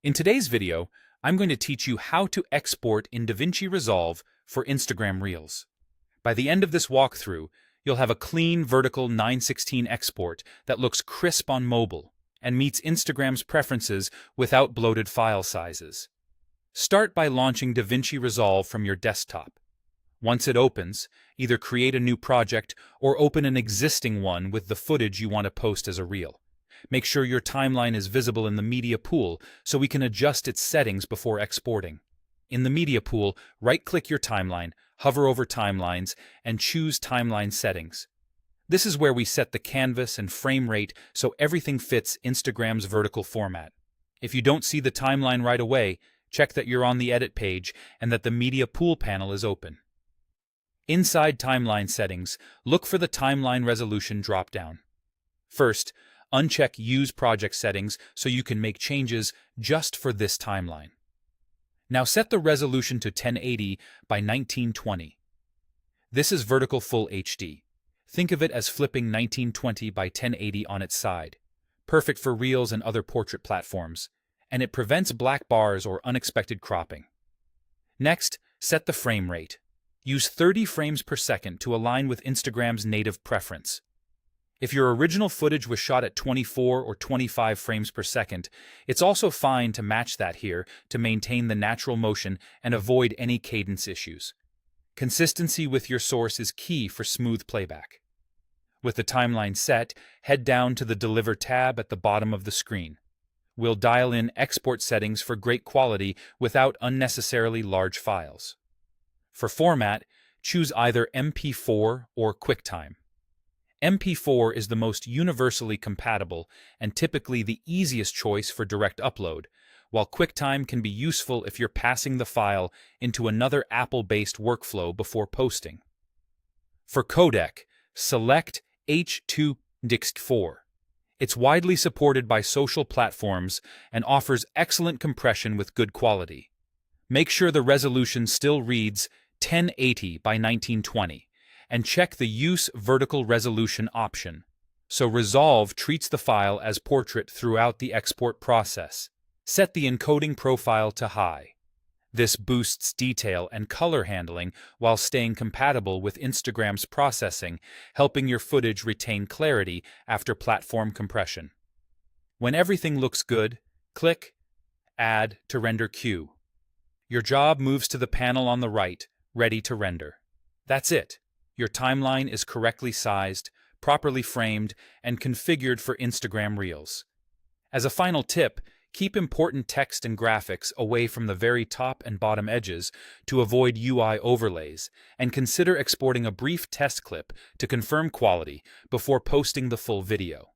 In today's video, I'm going to teach you how to export in Davinci Resolve for Instagram Reels. By the end of this walkthrough, you'll have a clean vertical 9:16 export that looks crisp on mobile and meets Instagram's preferences without bloated file sizes. Start by launching Davinci Resolve from your desktop. Once it opens, either create a new project or open an existing one with the footage you want to post as a reel. Make sure your timeline is visible in the media pool so we can adjust its settings before exporting. In the media pool, right-click your timeline, hover over Timelines, and choose Timeline Settings. This is where we set the canvas and frame rate so everything fits Instagram's vertical format. If you don't see the timeline right away, check that you're on the Edit page and that the media pool panel is open. Inside Timeline Settings, look for the Timeline Resolution dropdown. First, uncheck Use Project Settings so you can make changes just for this timeline. Now set the resolution to 1080 by 1920. This is vertical full HD. Think of it as flipping 1920 by 1080 on its side. Perfect for Reels and other portrait platforms, and it prevents black bars or unexpected cropping. Next, set the frame rate. Use 30 frames per second to align with Instagram's native preference. If your original footage was shot at 24 or 25 frames per second, it's also fine to match that here to maintain the natural motion and avoid any cadence issues. Consistency with your source is key for smooth playback. With the timeline set, head down to the Deliver tab at the bottom of the screen. We'll dial in export settings for great quality without unnecessarily large files. For format, choose either MP4 or QuickTime. MP4 is the most universally compatible and typically the easiest choice for direct upload, while QuickTime can be useful if you're passing the file into another Apple-based workflow before posting. For codec, select H.264. It's widely supported by social platforms and offers excellent compression with good quality. Make sure the resolution still reads 1080 by 1920. And check the Use Vertical Resolution option, so Resolve treats the file as portrait throughout the export process. Set the encoding profile to high. This boosts detail and color handling while staying compatible with Instagram's processing, helping your footage retain clarity after platform compression. When everything looks good, click Add to Render Queue. Your job moves to the panel on the right, ready to render. That's it. Your timeline is correctly sized, properly framed, and configured for Instagram Reels. As a final tip, keep important text and graphics away from the very top and bottom edges to avoid UI overlays, and consider exporting a brief test clip to confirm quality before posting the full video.